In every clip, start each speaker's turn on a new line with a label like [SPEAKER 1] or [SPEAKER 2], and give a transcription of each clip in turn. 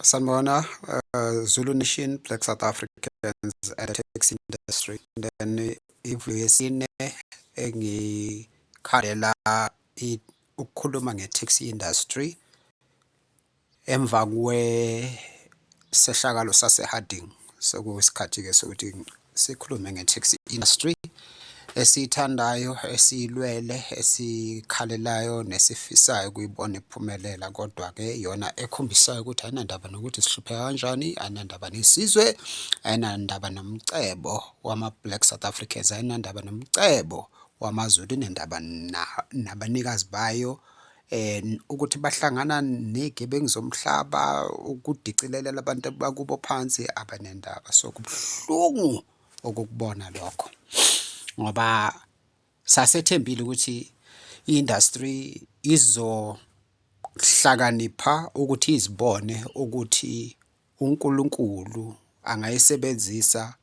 [SPEAKER 1] Sanibona, Zulu Nation, Black South Africans at the taxi industry. Then ivuyesine engikhalela ukukhuluma nge-taxi industry emva sehlakalo sase-Harding. Sekuyisikhathi-ke sokuthi sikhulume nge-taxi industry esiyithandayo, esiyilwele, esikhalelayo nesifisayo ukuyibona iphumelela, kodwa-ke yona ekhombisayo ukuthi ayinandaba nokuthi sihlupheka kanjani, ayinandaba nesizwe, ayinandaba nomcebo wama-Black South Africans, ayinandaba nomcebo wamaZulu, inendaba nabanikazi bayo. Ukuthi bahlangana ney'gebengu zomhlaba, ukudicilelela abantu bakubo phansi, abanendaba. So kubuhlungu ukukubona lokho, ngoba sasethembile ukuthi i-industry izohlakanipha ukuthi izibone ukuthi uNkulunkulu angayisebenzisa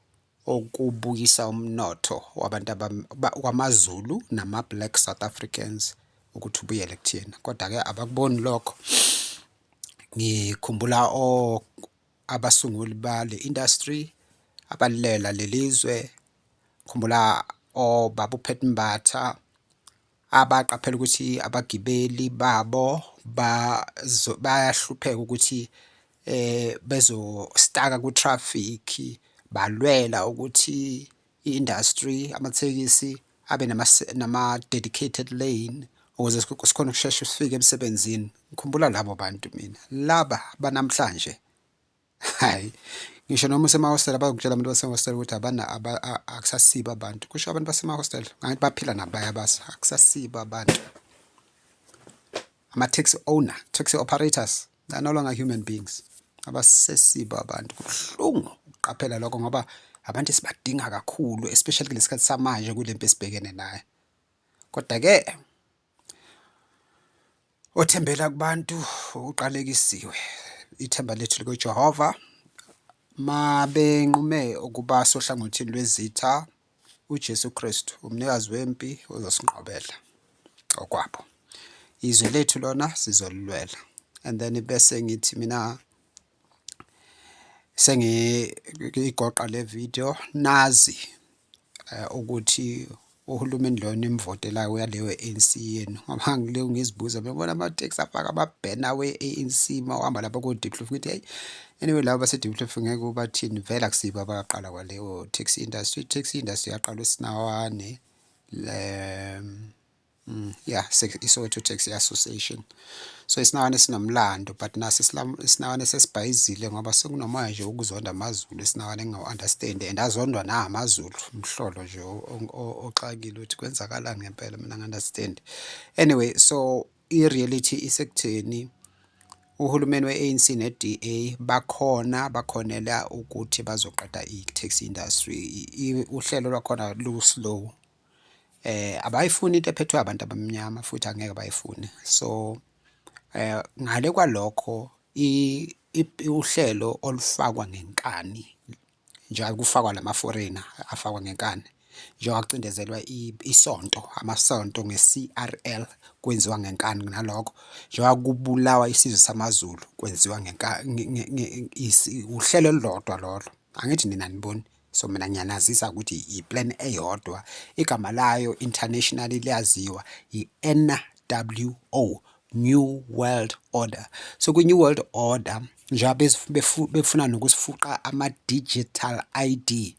[SPEAKER 1] ukubuyisa umnotho wabantu wamaZulu nama-Black South Africans ukuthi ubuyele kuthina, kodwa-ke abakuboni lokho. Ngikhumbula abasunguli bale industry abalilela lelizwe, khumbula obaba uPet Mbatha abaqaphela ukuthi abagibeli babo bayahlupheka ukuthi bezostaka ku-traffic, balwela ukuthi i-industry amathekisi abe nama-dedicated lane ukuze sikhona ukusheshe sifike emsebenzini. Ngikhumbula labo bantu mina, laba banamhlanje, hayi, ngisho noma usemahostela abazokutshela abantu basemahostela ukuthi akusasibo abantu. Kusho abantu basemahostela ngathi baphila nabaya basa, akusasibo abantu. Ama-taxi owner, taxi operators, they're no longer human beings. Abasesibo abantu. Kubuhlungu ukuqaphela lokho ngoba abantu esibadinga kakhulu, especially kulesikhathi samanje kule mpi esibhekene nayo. Kodwa-ke othembela kubantu uqalekisiwe. Ithemba lethu likuJehova. Mabenqume ukuba sohlangothini lwezitha, uJesu Kristu umnikazi wempi uzosinqobela okwabo. Izwe lethu lona sizolilwela. And then bese ngithi mina sengigoqa le video nazi ukuthi uhulumeni lona imvotelayo uyaleyo ANC yenu, ngoba ngizibuza bebona ama-taxi afaka amabhena we-ANC mawuhamba lapha ku-Diepkloof ngithi hey, anyway laba base-Diepkloof ngeke ubathini vele akusibo abaqala kwaleyo taxi industry. I-taxi industry yaqalwa eSinawane iSoweto Taxi Association. So iSinawane sinomlando, but naso iSinawane sesibhayizile ngoba sekunomoya nje ukuzonda amaZulu eSinawane engawu-understand, and azondwa na amaZulu, umhlolo nje oxakile ukuthi kwenzakalani ngempela, mina ngi-understand. Anyway, so i-reality isekutheni uhulumeni we-ANC ne-DA bakhonela ukuthi bazoqeda i-taxi industry. Uhlelo lwakhona lu-slow. Abayifuni into ephethwe abantu abamnyama futhi angeke bayifune. So ngale kwalokho uhlelo olufakwa ngenkani, njengoba kufakwa lama-foreigner afakwa ngenkani, njengoba kucindezelwa isonto, amasonto nge-CRL kwenziwa ngenkani nalokho, njengoba kubulawa isizwe samaZulu kwenziwa ngenkani. Uhlelo olulodwa lolo, angithi nina niboni. So mina ngiyanazisa ukuthi i-plan eyodwa, igama layo internationally liyaziwa, i-NWO, New World Order. So kwi-New World Order njengoba befuna nokusifuqa ama-digital ID,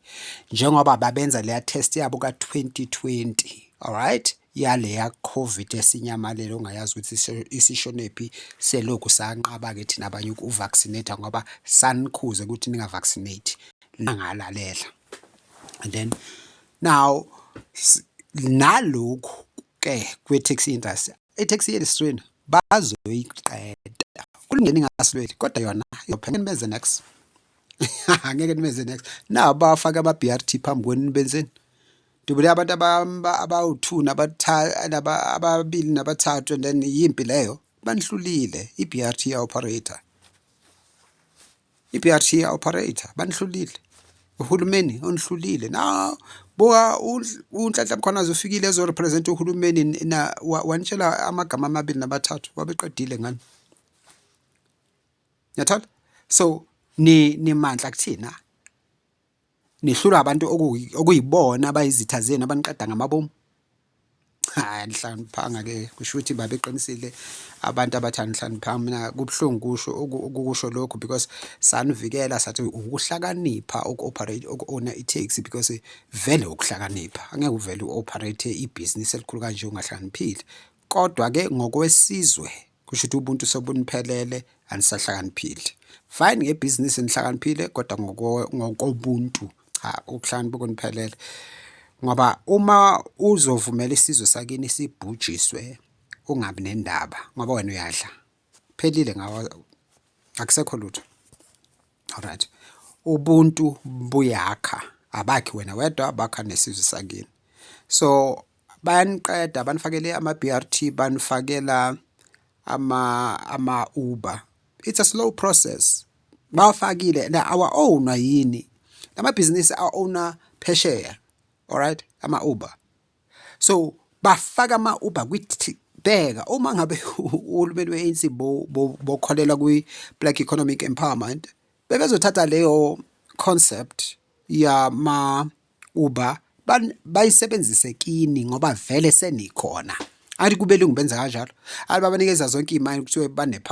[SPEAKER 1] njengoba babenza leya test yabo ka-2020, alright, yaleya COVID esinyamalele ongayazi ukuthi isishonephi, selokhu sanqaba-ke thina abanye uku-vaccinate ngoba sanikhuze ukuthi ninga-vaccinate, nangalalela. And then now nalokhu ke kwe-taxi industry, i-taxi industry bazoyiqeda, kulungeni ngasilweli, kodwa yona yopha ngeke nibenze next. Angeke nibenze next. Now bafaka ama-BRT phambi kwenu benzeni. Dubule abantu abawu-2 ababili nabathathu, and then yimpi leyo banihlulile. I-BRT ya-operator, i-BRT ya-operator banihlulile. Uhulumeni onihlulile. Now buka uNhlanhla Mkhwanazi ufikile ezorepresenta uhulumeni wanitshela amagama amabili nabathathu wabeqedile ngani. Ngiyathola So nimandla kuthina nihlulwa abantu okuyibona abayizitha zenu abaniqeda ngamabomu. Hayi anihlaniphanga ke kusho ukuthi babeqinisile abantu abathi anihlaniphanga. Mina kubuhlungu ukusho lokho because sanivikela sathi ukuhlakanipha uku-operate uku-owner i-taxi because vele ukuhlakanipha angeke uvele u-operate ibhizinisi elikhulu kanje ungahlakaniphile. Kodwa-ke ngokwesizwe kusho ukuthi ubuntu sobuniphelele anisahlakaniphile. Fine ngebhizinisi nihlakaniphile kodwa ngokobuntu cha ukuhlakanipha kuniphelele. Ngoba uma uzovumela isizwe sakini sibhujiswe ungabi nendaba ngoba wena uyadla phelile ngawo akusekho lutho. Alright, ubuntu buyakha abakhi wena wedwa bakha nesizwe sakini. So bayaniqeda banifakele ama-BRT banifakela ama-Uber. It's a slow process. Bawafakile na our own yini lamabhizinisi a-owner phesheya. Alright, ama-Uber. So bafaka ama-Uber kwithi bheka uma ngabe uhulumeni we-ANC bokholelwa kwi-Black Economic Empowerment bebezothatha leyo concept yama-Uber bayisebenzise kini ngoba vele senikhona. Athi kube lungu benza kanjalo. Babanikeza zonke iy'mayini kuthiwe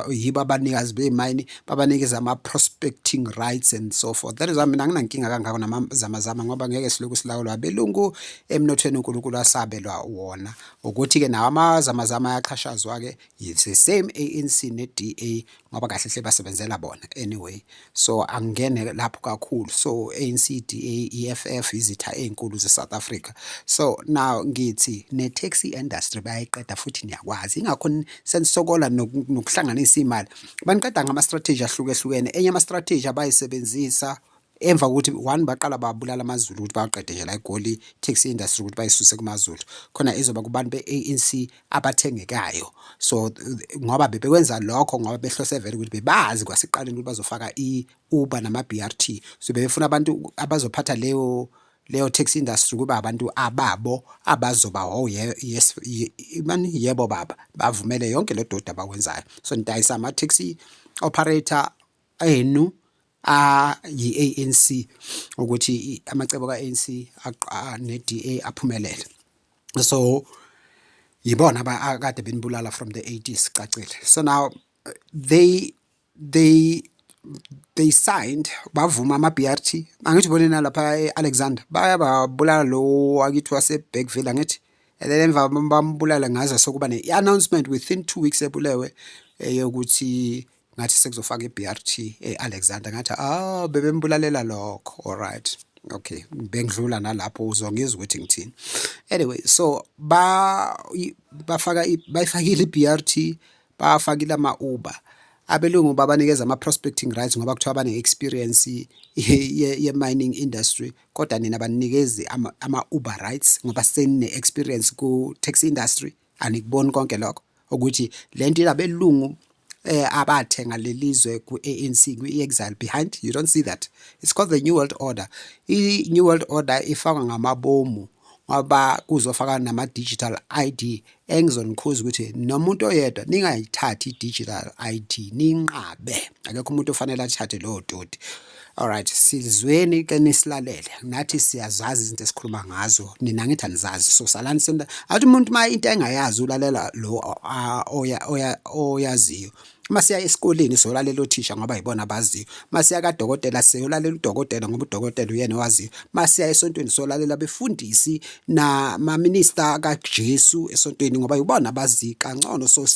[SPEAKER 1] yibo abanikazi bey'mayini babanikeza ama-prospecting rights and so forth. That is why mina anginankinga kangako namazamazama ngoba ngeke silokhu silawulwa abelungu emnothweni uNkulunkulu asabelwa wona. Ukuthi-ke nawo amazamazama ayaqhashazwa-ke it's the same ANC ne-DA ngoba kahle hle basebenzela bona anyway. So angingene lapho kakhulu. So ANC, DA, EFF izitha ey'nkulu ze-South Africa. So now ngithi ne-taxi industry bayayiqeda futhi niyakwazi. Ingakho senisokola nokuhlanganisa imali. Baniqeda ngama-strategy ahlukehlukene. Enye ama-strategy abayisebenzisa emva kokuthi one baqala babulala amaZulu ukuthi baqede nje la eGoli taxi industry ukuthi bayisuse kumaZulu. Khona izoba kubantu be-ANC abathengekayo. So ngoba bebekwenza lokho ngoba behlose vele ukuthi bebazi kwasiqaleni ukuthi bazofaka i-Uber nama-BRT. So bebefuna abantu abazophatha leyo taxi industry kuba abantu ababo abazoba yes yebo baba bavumele yonke le doda abakwenzayo. So nidayisa ama-taxi operator enu yi-ANC ukuthi amacebo ka-ANC ne-DA aphumelele. So yibona akade benibulala from the 80s cacile. So now they signed bavuma ama-BRT angithi bonina lapha e-Alexander bayababulala lo akithi wase-Bergville angithi and then emva bambulala ngaze sokuba ne-announcement within 2 weeks ebulewe yokuthi ngathi sekuzofaka i-BRT e-Alexander ngathi bebembulalela lokho. Alright, okay bengidlula nalapho uzongizwa ukuthi ngithini. Anyway, so bayifakile i-BRT bafakile ama-Uber. Abelungu babanikeza ama-prospecting rights ngoba kuthiwa bane-experience ye-mining industry kodwa nina banikezi ama-Uber rights ngoba sene-experience ku-taxi industry. Anikuboni konke lokho ukuthi le nto abelungu abathenga lelizwe ku-ANC kwi-exile behind. You don't see that. It's called the New World Order. I-New World Order ifakwa ngamabomu ngoba kuzofaka nama-digital ID engizonikhuza ukuthi nomuntu oyedwa ningayithathi i-digital ID ninqabe. Akekho umuntu ofanele athathe lowo dodi. Alright, sizweni ke nisilalele nathi siyazazi izinto esikhuluma ngazo nina ngithi anizazi. So salani senda athi umuntu uma into engayazi ulalela lo oyaziyo. Masiya esikoleni solalela othisha ngoba yibona abaziyo. Masiya kadokotela siyolalela udokotela ngoba udokotela uyena owaziyo. Masiya esontweni solalela abefundisi nama-minister kaJesu esontweni ngoba yibona abazi kangcono. So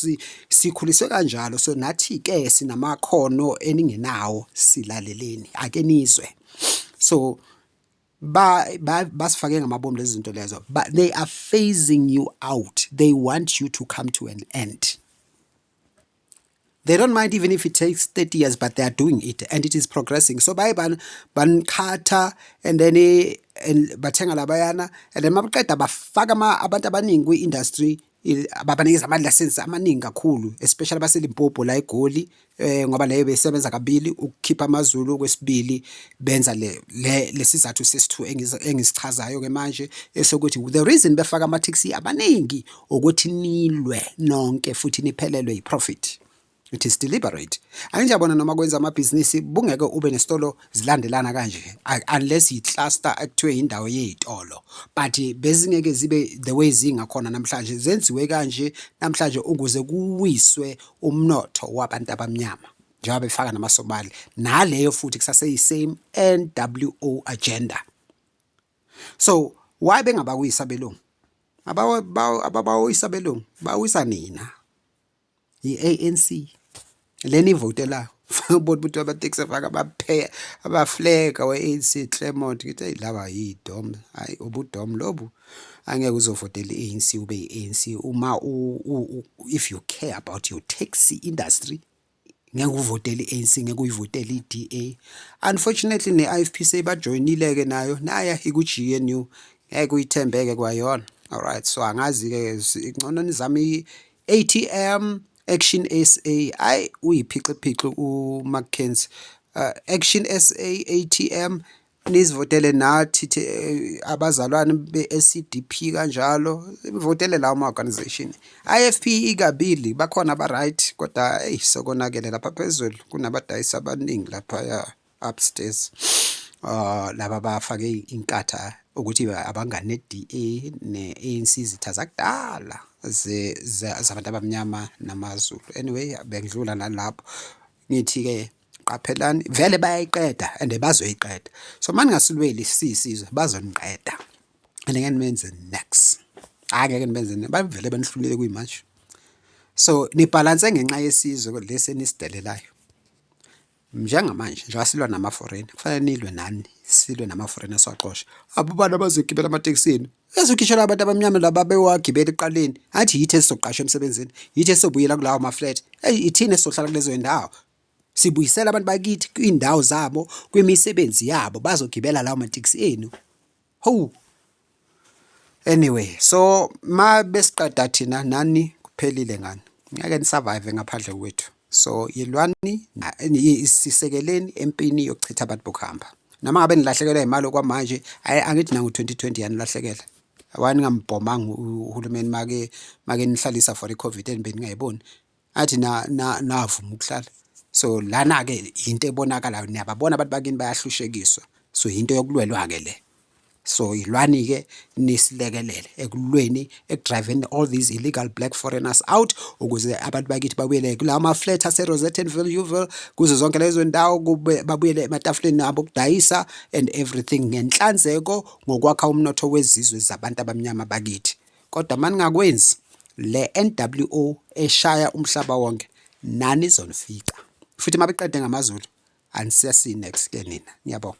[SPEAKER 1] sikhuliswe kanjalo. So nathi-ke sinamakhono eningenawo silaleleni ake nizwe. So basifake ngamabomu lezi zinto lezo, but they are phasing you out. They want you to come to an end. They don't mind even if it takes 30 years, but they are doing it and it is progressing. So bankhatha and then bathenga labayana and then mabaqeda bafaka abantu abaningi kwi-industry babanikeza ama-license amaningi kakhulu, especially abaseLimpopo la eGoli ngoba leyo besebenza kabili ukukhipha amaZulu. Kwesibili benza lesizathu sesithu engisichazayo ke manje esokuthi the reason befaka ama-taxi abaningi ukuthi nilwe nonke futhi niphelelwe yi-profit. It is deliberate. Angijabona noma kwenza amabhizinisi bungeke ube nesitolo zilandelana kanje unless i-cluster ekuthiwe indawo yezitolo, but bezingeke zibe the way zingakhona namhlanje zenziwe kanje namhlanje ukuze kuwiswe umnotho wabantu abamnyama njengoba befaka namasobala naleyo futhi kusase same NWO agenda. So why bengabawisa belungu? Ababawisa belungu bawisa nina i-ANC leni ivotela ubona ukuthi abateksi afaka abafleka we-ANC Claremont ngithi hey laba yidom, hayi ubudom lobu angeke uzovotela i-ANC ube i-ANC uma if you care about your taxi industry ngeke uvotele i-ANC ngeke uyivotele i-DA. Unfortunately ne-IFP seyibajoyinile-ke nayo naya iku-GNU ngeke uyithembeke kwayona. Alright, so angazi-ke ingcono nizame i-ATM Action SA, hayi uyiphice uMcKenzie. Action SA, ATM nizivotele nathi abazalwane be-SCDP kanjalo ivotele lawo ma-organization. IFP ikabili bakhona ba-right kodwa hey sokonakele lapha phezulu kunabadayisi abaningi laphaya upstairs laba bafake inkatha ukuthi abangane-DA ne-ANC zitha zakudala zabantu abamnyama namaZulu. Anyway bengidlula nalapho ngithi-ke qaphelani vele bayayiqeda and bazoyiqeda. So maningasilweli sisizwe bazoniqeda and ngeke nimenze next. Angeke nibenze bavele benihlulile kuyimanje. So nibhalanse ngenxa yesizwe lesi enisidelelayo. Njengamanje njengoba silwa nama-foreigner kufanele nilwe nani silwe nama-foreigner siwaxoshe. Abubani abazogibela amatekisini ezokhishela abantu abamnyama laba bewagibela eqaleni athi yithi esizoqashwa emsebenzini yithi esobuyela kulawo ma-flat ithini esizohlala kulezo ndawo sibuyisela abantu bakithi kwindawo zabo kwimisebenzi yabo bazogibela lawo matekisi enu. Ho anyway, so ma besiqeda thina nani kuphelile ngani ngeke nisurvive ngaphandle kwethu. So yilwani isisekeleni empini yokuchitha abantu bokuhamba. Noma ngabe nilahlekelwa imali okwamanje angithi nangu 2020 yanilahlekelwa. Awani ngambhomanga uhulumeni make nihlalisa for i-COVID and beningayiboni athi navuma ukuhlala. So lana ke into ebonakalayo niyababona abantu bakini bayahlushekiswa. So into yokulwelwa ke le. So ilwani ke nisilekelele ekulweni ekudriving all these illegal black foreigners out ukuze abantu bakithi babuyele kulawa ma-flat ase-Rosettenville, Uval kuzo zonke lezo ndawo babuyele ematafuleni nabo okudayisa and everything ngenhlanzeko ngokwakha umnotho wezizwe zabantu abamnyama bakithi. Kodwa maningakwenzi le NWO eshaya umhlaba wonke nani izonifica futhi mabeqede ngamaZulu anisiyasi next ke nina. Ngiyabonga.